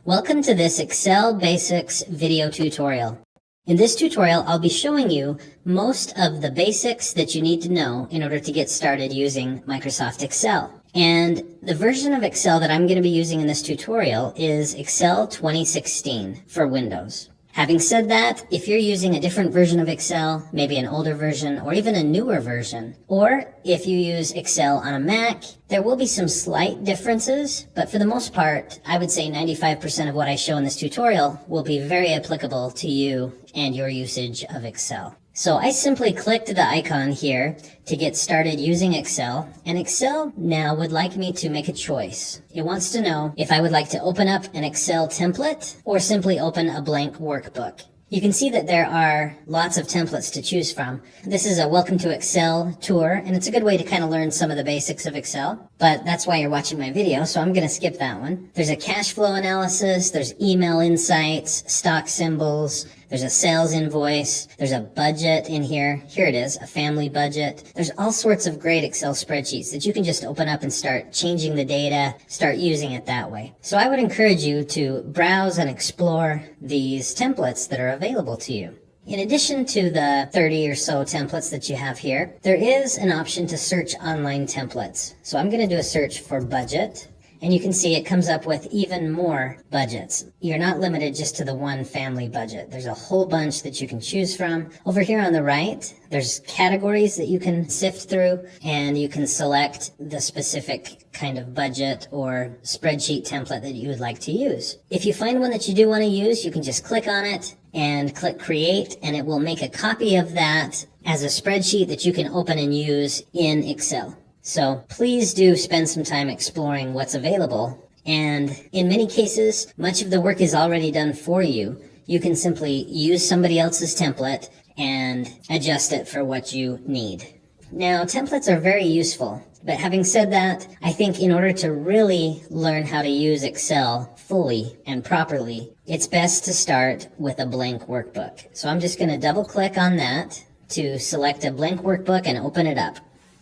Welcome to this Excel Basics video tutorial. In this tutorial, I'll be showing you most of the basics that you need to know in order to get started using Microsoft Excel. And the version of Excel that I'm going to be using in this tutorial is Excel 2016 for Windows. Having said that, if you're using a different version of Excel, maybe an older version or even a newer version, or if you use Excel on a Mac, there will be some slight differences, but for the most part, I would say 95% of what I show in this tutorial will be very applicable to you and your usage of Excel. So I simply clicked the icon here to get started using Excel, and Excel now would like me to make a choice. It wants to know if I would like to open up an Excel template or simply open a blank workbook. You can see that there are lots of templates to choose from. This is a Welcome to Excel tour, and it's a good way to kind of learn some of the basics of Excel, but that's why you're watching my video, so I'm going to skip that one. There's a cash flow analysis, there's email insights, stock symbols, there's a sales invoice, there's a budget in here. Here it is, a family budget. There's all sorts of great Excel spreadsheets that you can just open up and start changing the data, start using it that way. So I would encourage you to browse and explore these templates that are available to you. In addition to the 30 or so templates that you have here, there is an option to search online templates. So I'm going to do a search for budget. And you can see it comes up with even more budgets. You're not limited just to the one family budget. There's a whole bunch that you can choose from. Over here on the right, there's categories that you can sift through, and you can select the specific kind of budget or spreadsheet template that you would like to use. If you find one that you do want to use, you can just click on it and click Create, and it will make a copy of that as a spreadsheet that you can open and use in Excel. So please do spend some time exploring what's available. And in many cases, much of the work is already done for you. You can simply use somebody else's template and adjust it for what you need. Now, templates are very useful. But having said that, I think in order to really learn how to use Excel fully and properly, it's best to start with a blank workbook. So I'm just going to double click on that to select a blank workbook and open it up.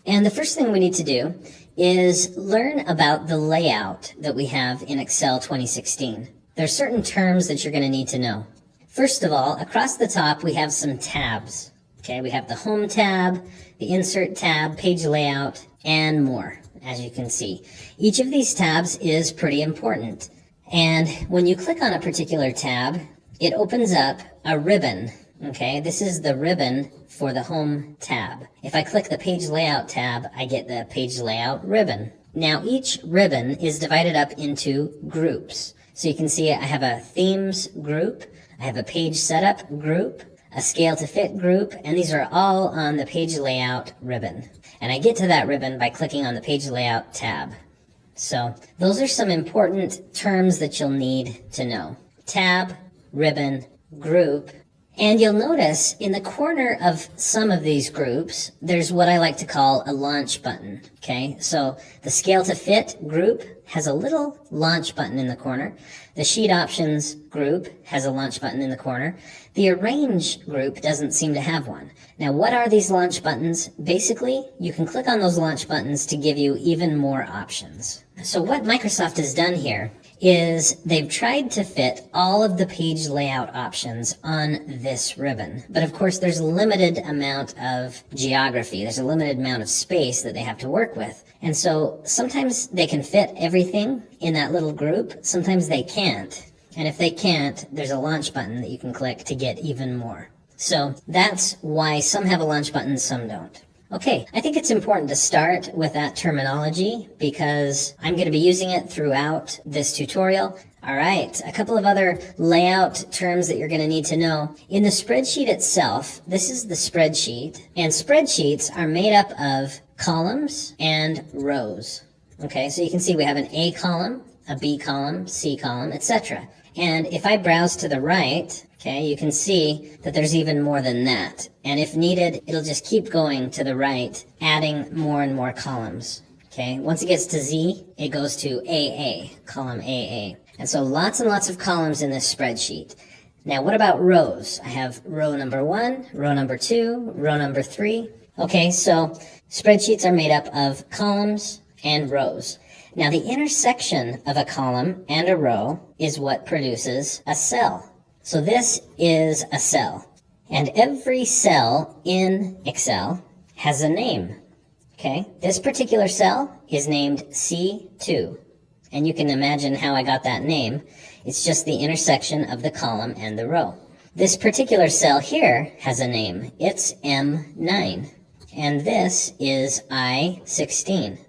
And the first thing we need to do is learn about the layout that we have in Excel 2016. There are certain terms that you're going to need to know. First of all, across the top, we have some tabs. Okay, we have the Home tab, the Insert tab, Page Layout, and more, as you can see. Each of these tabs is pretty important. And when you click on a particular tab, it opens up a ribbon. Okay, this is the ribbon for the Home tab. If I click the Page Layout tab, I get the Page Layout ribbon. Now each ribbon is divided up into groups. So you can see I have a Themes group, I have a Page Setup group, a Scale to Fit group, and these are all on the Page Layout ribbon. And I get to that ribbon by clicking on the Page Layout tab. So those are some important terms that you'll need to know. Tab, ribbon, group. And you'll notice in the corner of some of these groups, there's what I like to call a launch button. Okay, so the Scale to Fit group has a little launch button in the corner. The Sheet Options group has a launch button in the corner. The Arrange group doesn't seem to have one. Now, what are these launch buttons? Basically, you can click on those launch buttons to give you even more options. So what Microsoft has done here is they've tried to fit all of the page layout options on this ribbon. But of course, there's a limited amount of geography. There's a limited amount of space that they have to work with. And so sometimes they can fit everything in that little group. Sometimes they can't. And if they can't, there's a launch button that you can click to get even more. So that's why some have a launch button, some don't. Okay, I think it's important to start with that terminology because I'm going to be using it throughout this tutorial. All right, a couple of other layout terms that you're going to need to know. In the spreadsheet itself, this is the spreadsheet, and spreadsheets are made up of columns and rows. Okay, so you can see we have an A column, a B column, C column, etc. And if I browse to the right, okay, you can see that there's even more than that. And if needed, it'll just keep going to the right, adding more and more columns. Okay, once it gets to Z, it goes to AA, column AA. And so lots and lots of columns in this spreadsheet. Now, what about rows? I have row number 1, row number 2, row number 3. Okay, so spreadsheets are made up of columns and rows. Now the intersection of a column and a row is what produces a cell. So this is a cell. And every cell in Excel has a name. Okay, this particular cell is named C2. And you can imagine how I got that name. It's just the intersection of the column and the row. This particular cell here has a name. It's M9. And this is I16.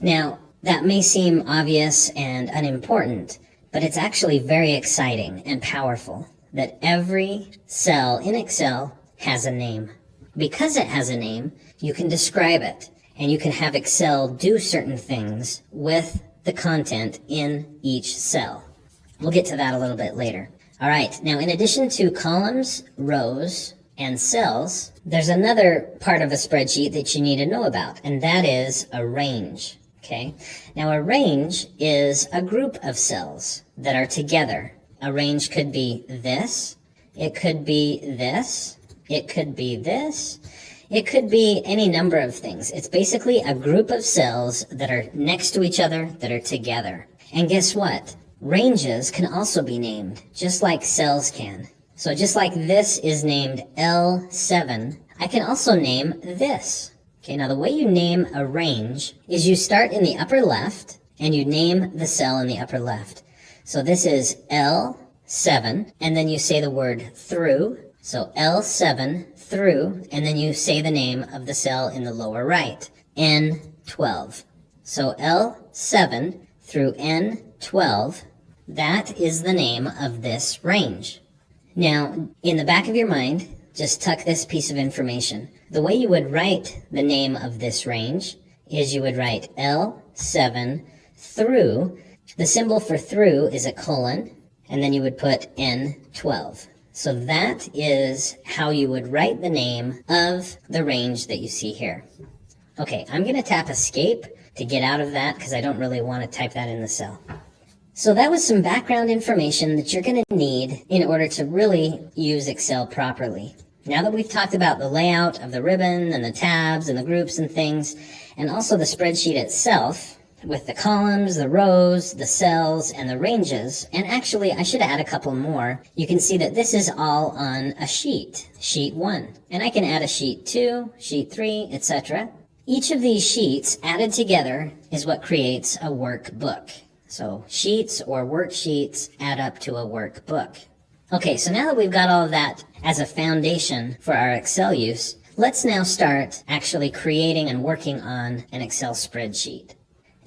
Now, that may seem obvious and unimportant, but it's actually very exciting and powerful that every cell in Excel has a name. Because it has a name, you can describe it, and you can have Excel do certain things with the content in each cell. We'll get to that a little bit later. All right, now in addition to columns, rows, and cells, there's another part of a spreadsheet that you need to know about, and that is a range. Okay, now a range is a group of cells that are together. A range could be this, it could be this, it could be this, it could be any number of things. It's basically a group of cells that are next to each other, that are together. And guess what? Ranges can also be named, just like cells can. So just like this is named L7, I can also name this. Okay, now the way you name a range is you start in the upper left and you name the cell in the upper left. So this is L7, and then you say the word through. So L7 through, and then you say the name of the cell in the lower right, N12. So L7 through N12, that is the name of this range. Now, in the back of your mind, just tuck this piece of information. The way you would write the name of this range is you would write L7 through. The symbol for through is a colon, and then you would put N12. So that is how you would write the name of the range that you see here. Okay, I'm going to tap escape to get out of that because I don't really want to type that in the cell. So that was some background information that you're going to need in order to really use Excel properly. Now that we've talked about the layout of the ribbon and the tabs and the groups and things, and also the spreadsheet itself, with the columns, the rows, the cells, and the ranges, and actually I should add a couple more, you can see that this is all on a sheet, sheet 1. And I can add a sheet 2, sheet 3, etc. Each of these sheets added together is what creates a workbook. So sheets or worksheets add up to a workbook. Okay, so now that we've got all of that as a foundation for our Excel use, let's now start actually creating and working on an Excel spreadsheet.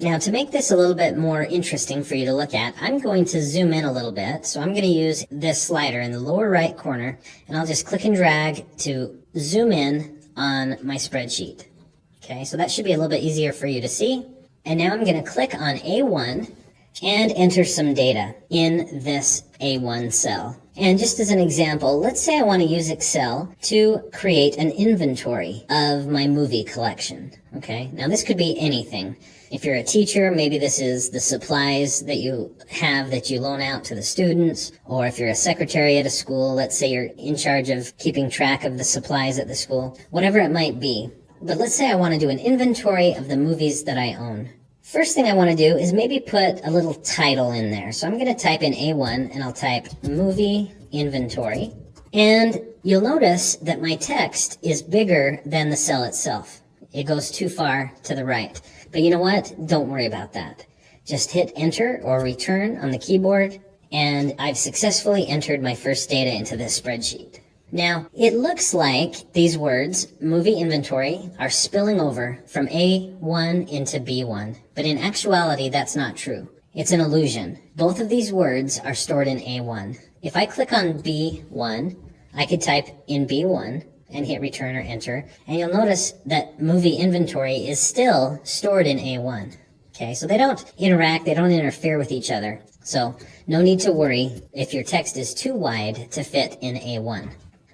Now, to make this a little bit more interesting for you to look at, I'm going to zoom in a little bit. So I'm going to use this slider in the lower right corner, and I'll just click and drag to zoom in on my spreadsheet. Okay, so that should be a little bit easier for you to see. And now I'm going to click on A1 and enter some data in this A1 cell. And just as an example, let's say I want to use Excel to create an inventory of my movie collection. Okay, now this could be anything. If you're a teacher, maybe this is the supplies that you have that you loan out to the students. Or if you're a secretary at a school, let's say you're in charge of keeping track of the supplies at the school, whatever it might be. But let's say I want to do an inventory of the movies that I own. First thing I want to do is maybe put a little title in there. So I'm going to type in A1 and I'll type movie inventory. And you'll notice that my text is bigger than the cell itself. It goes too far to the right. But you know what? Don't worry about that. Just hit enter or return on the keyboard, and I've successfully entered my first data into this spreadsheet. Now, it looks like these words, movie inventory, are spilling over from A1 into B1, but in actuality, that's not true. It's an illusion. Both of these words are stored in A1. If I click on B1, I could type in B1, and hit return or enter, and you'll notice that movie inventory is still stored in A1. Okay, so they don't interact, they don't interfere with each other. So no need to worry if your text is too wide to fit in A1.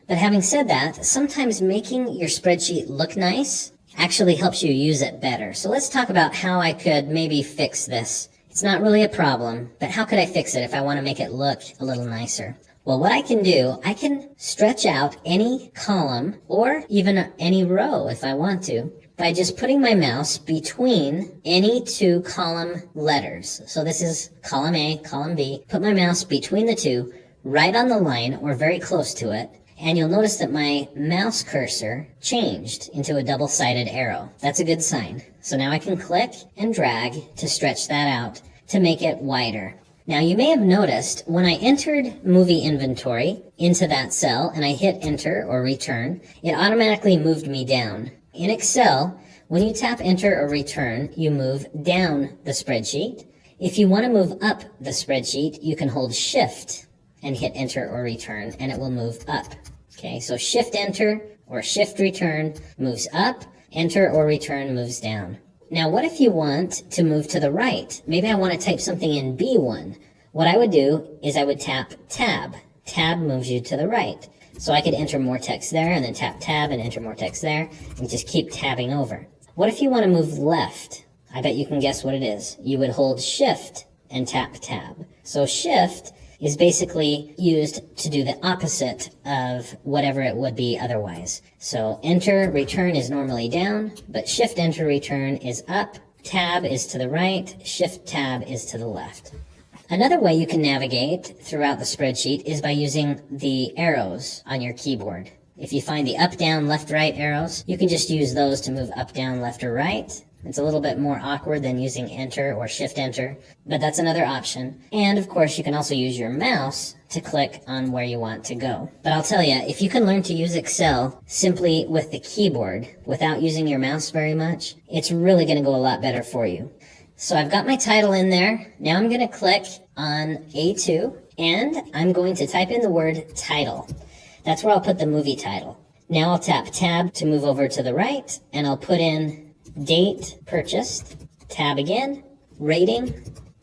But having said that, sometimes making your spreadsheet look nice actually helps you use it better. So let's talk about how I could maybe fix this. It's not really a problem, but how could I fix it if I want to make it look a little nicer? Well, what I can do, I can stretch out any column or even any row if I want to. by just putting my mouse between any two column letters. So this is column A, column B. Put my mouse between the two, right on the line or very close to it, and you'll notice that my mouse cursor changed into a double-sided arrow. That's a good sign. So now I can click and drag to stretch that out to make it wider. Now you may have noticed when I entered movie inventory into that cell and I hit enter or return, it automatically moved me down. In Excel, when you tap enter or return, you move down the spreadsheet. If you want to move up the spreadsheet, you can hold shift and hit enter or return and it will move up. Okay, so shift enter or shift return moves up, enter or return moves down. Now, what if you want to move to the right? Maybe I want to type something in B1. What I would do is I would tap tab. Tab moves you to the right. So I could enter more text there and then tap tab and enter more text there and just keep tabbing over. What if you want to move left? I bet you can guess what it is. You would hold shift and tap tab. So shift is basically used to do the opposite of whatever it would be otherwise. So enter, return is normally down, but shift, enter, return is up, tab is to the right, shift, tab is to the left. Another way you can navigate throughout the spreadsheet is by using the arrows on your keyboard. If you find the up, down, left, right arrows, you can just use those to move up, down, left, or right. It's a little bit more awkward than using enter or shift enter, but that's another option. And of course, you can also use your mouse to click on where you want to go. But I'll tell you, if you can learn to use Excel simply with the keyboard without using your mouse very much, it's really going to go a lot better for you. So I've got my title in there. Now I'm going to click on A2 and I'm going to type in the word title. That's where I'll put the movie title. Now I'll tap tab to move over to the right and I'll put in date purchased, tab again, rating,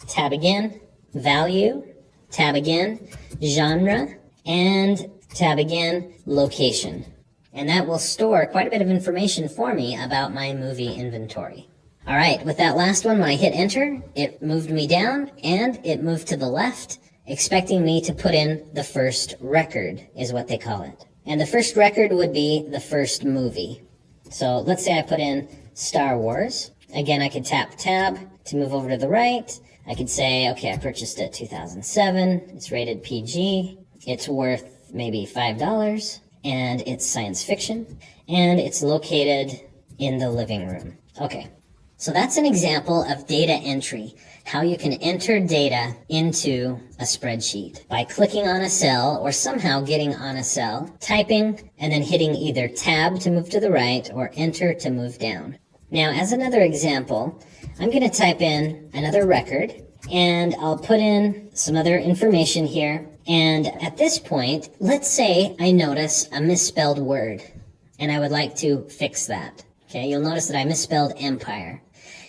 tab again, value, tab again, genre, and tab again, location. And that will store quite a bit of information for me about my movie inventory. All right, with that last one, when I hit enter, it moved me down and it moved to the left, expecting me to put in the first record, is what they call it. And the first record would be the first movie. So let's say I put in Star Wars. Again, I could tap tab to move over to the right. I could say, okay, I purchased it 2007. It's rated PG. It's worth maybe $5. And it's science fiction. And it's located in the living room. Okay, so that's an example of data entry. How you can enter data into a spreadsheet by clicking on a cell or somehow getting on a cell, typing, and then hitting either tab to move to the right or enter to move down. Now, as another example, I'm going to type in another record and I'll put in some other information here. And at this point, let's say I notice a misspelled word and I would like to fix that. Okay, you'll notice that I misspelled empire.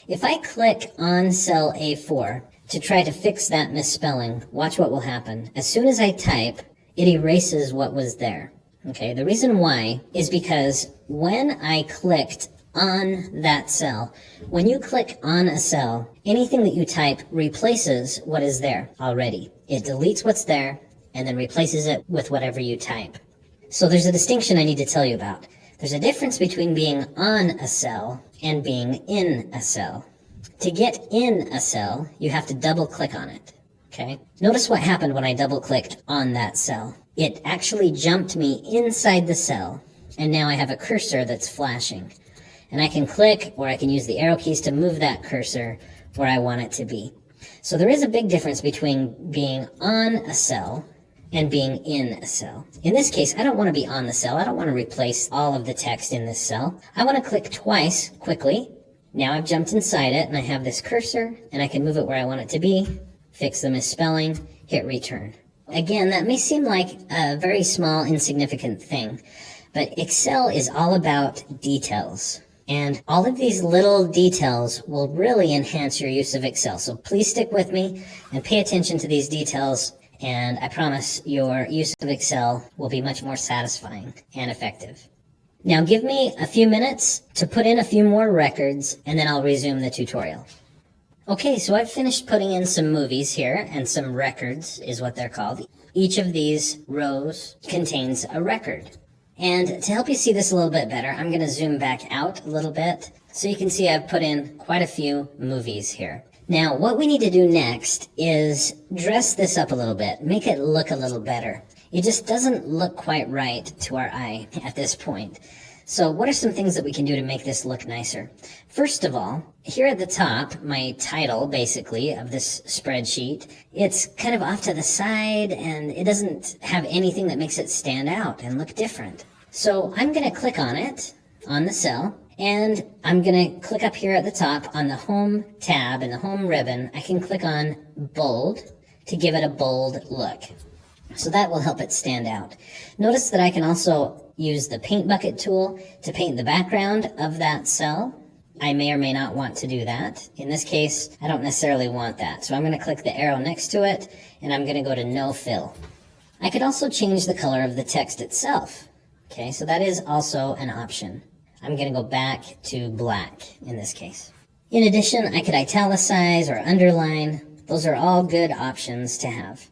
If I click on cell A4 to try to fix that misspelling, watch what will happen. As soon as I type, it erases what was there. Okay, the reason why is because when I clicked on that cell, when you click on a cell, anything that you type replaces what is there already. It deletes what's there and then replaces it with whatever you type. So there's a distinction I need to tell you about. There's a difference between being on a cell and being in a cell. To get in a cell, you have to double click on it. Okay? Notice what happened when I double clicked on that cell. It actually jumped me inside the cell, and now I have a cursor that's flashing. And I can click or I can use the arrow keys to move that cursor where I want it to be. So there is a big difference between being on a cell and being in a cell. In this case, I don't want to be on the cell. I don't want to replace all of the text in this cell. I want to click twice quickly. Now I've jumped inside it and I have this cursor and I can move it where I want it to be, fix the misspelling, hit return. Again, that may seem like a very small, insignificant thing, but Excel is all about details. And all of these little details will really enhance your use of Excel. So please stick with me and pay attention to these details, and I promise your use of Excel will be much more satisfying and effective. Now give me a few minutes to put in a few more records, and then I'll resume the tutorial. Okay, so I've finished putting in some movies here, and some records is what they're called. Each of these rows contains a record. And to help you see this a little bit better, I'm going to zoom back out a little bit so you can see I've put in quite a few movies here. Now, what we need to do next is dress this up a little bit, make it look a little better. It just doesn't look quite right to our eye at this point. So what are some things that we can do to make this look nicer? First of all, here at the top, my title, basically, of this spreadsheet, it's kind of off to the side and it doesn't have anything that makes it stand out and look different. So I'm going to click on it, on the cell, and I'm going to click up here at the top on the Home tab and the Home ribbon. I can click on Bold to give it a bold look. So that will help it stand out. Notice that I can also use the paint bucket tool to paint the background of that cell. I may or may not want to do that. In this case, I don't necessarily want that. So I'm going to click the arrow next to it, and I'm going to go to No Fill. I could also change the color of the text itself. Okay, so that is also an option. I'm going to go back to black in this case. In addition, I could italicize or underline. Those are all good options to have.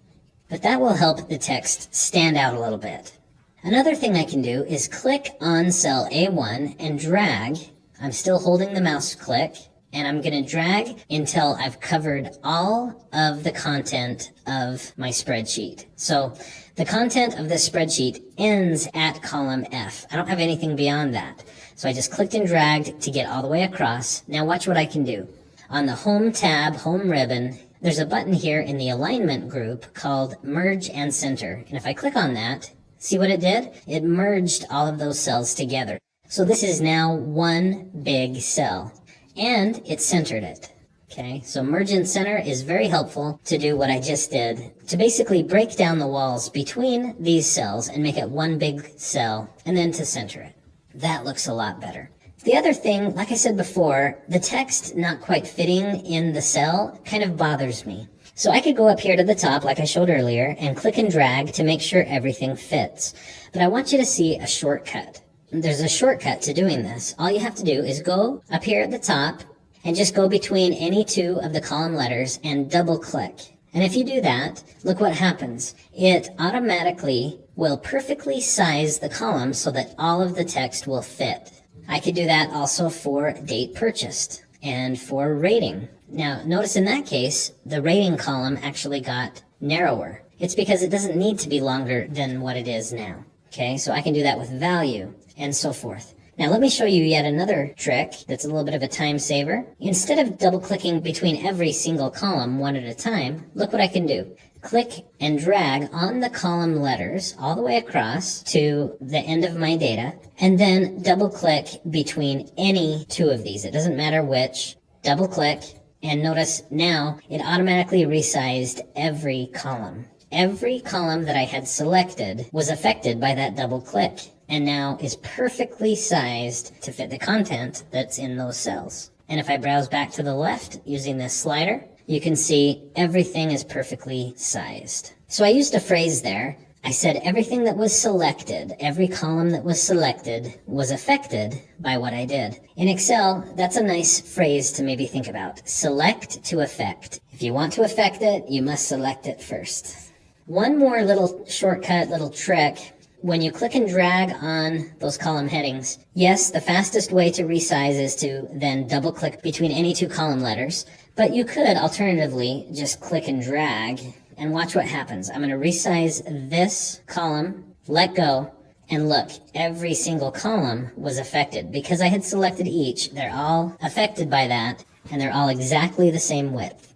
But that will help the text stand out a little bit. Another thing I can do is click on cell A1 and drag. I'm still holding the mouse click, and I'm going to drag until I've covered all of the content of my spreadsheet. So the content of this spreadsheet ends at column F. I don't have anything beyond that. So I just clicked and dragged to get all the way across. Now watch what I can do. On the Home tab, Home ribbon, there's a button here in the alignment group called Merge and Center. And if I click on that, see what it did? It merged all of those cells together. So this is now one big cell, and it centered it. Okay, so Merge and Center is very helpful to do what I just did, to basically break down the walls between these cells and make it one big cell, and then to center it. That looks a lot better. The other thing, like I said before, the text not quite fitting in the cell kind of bothers me. So I could go up here to the top, like I showed earlier, and click and drag to make sure everything fits. But I want you to see a shortcut. There's a shortcut to doing this. All you have to do is go up here at the top and just go between any two of the column letters and double click. And if you do that, look what happens. It automatically will perfectly size the column so that all of the text will fit. I could do that also for date purchased and for rating. Now, notice in that case, the rating column actually got narrower. It's because it doesn't need to be longer than what it is now. Okay, so I can do that with value and so forth. Now let me show you yet another trick that's a little bit of a time saver. Instead of double clicking between every single column one at a time, look what I can do. Click and drag on the column letters all the way across to the end of my data, and then double click between any two of these. It doesn't matter which. Double click, and notice now it automatically resized every column. Every column that I had selected was affected by that double click, and now is perfectly sized to fit the content that's in those cells. And if I browse back to the left using this slider, you can see everything is perfectly sized. So I used a phrase there. I said everything that was selected, every column that was selected, was affected by what I did. In Excel, that's a nice phrase to maybe think about. Select to affect. If you want to affect it, you must select it first. One more little shortcut, little trick. When you click and drag on those column headings, yes, the fastest way to resize is to then double click between any two column letters, but you could alternatively just click and drag and watch what happens. I'm going to resize this column, let go, and look, every single column was affected. Because I had selected each, they're all affected by that, and they're all exactly the same width.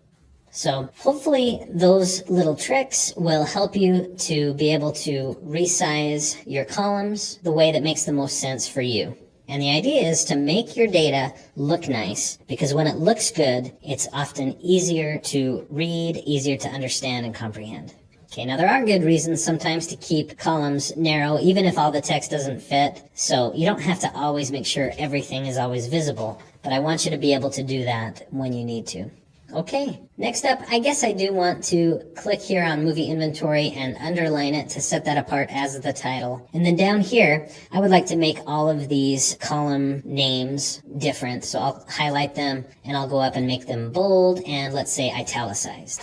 So hopefully those little tricks will help you to be able to resize your columns the way that makes the most sense for you. And the idea is to make your data look nice, because when it looks good, it's often easier to read, easier to understand and comprehend. Okay, now there are good reasons sometimes to keep columns narrow, even if all the text doesn't fit. So you don't have to always make sure everything is always visible, but I want you to be able to do that when you need to. Okay, next up, I guess I do want to click here on Movie Inventory and underline it to set that apart as the title. And then down here, I would like to make all of these column names different. So I'll highlight them and I'll go up and make them bold and let's say italicized.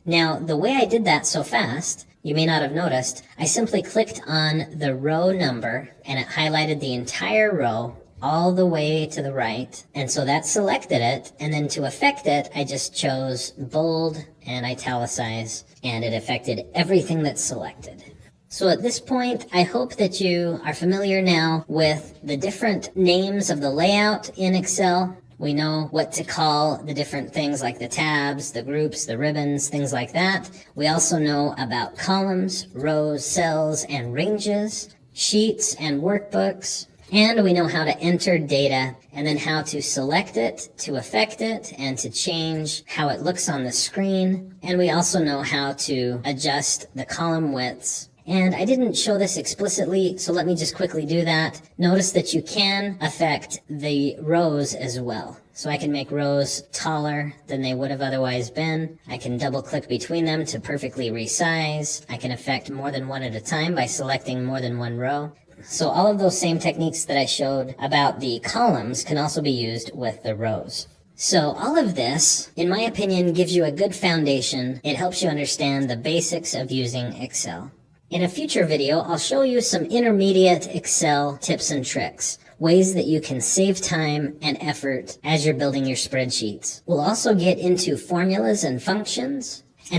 Now, the way I did that so fast you may not have noticed, I simply clicked on the row number and it highlighted the entire row all the way to the right. And so that selected it. And then to affect it, I just chose bold and italicize, and it affected everything that's selected. So at this point, I hope that you are familiar now with the different names of the layout in Excel. We know what to call the different things like the tabs, the groups, the ribbons, things like that. We also know about columns, rows, cells, and ranges, sheets and workbooks. And we know how to enter data and then how to select it, to affect it, and to change how it looks on the screen. And we also know how to adjust the column widths. And I didn't show this explicitly, so let me just quickly do that. Notice that you can affect the rows as well. So I can make rows taller than they would have otherwise been. I can double click between them to perfectly resize. I can affect more than one at a time by selecting more than one row. So all of those same techniques that I showed about the columns can also be used with the rows. So all of this, in my opinion, gives you a good foundation. It helps you understand the basics of using Excel. In a future video, I'll show you some intermediate Excel tips and tricks, ways that you can save time and effort as you're building your spreadsheets. We'll also get into formulas and functions,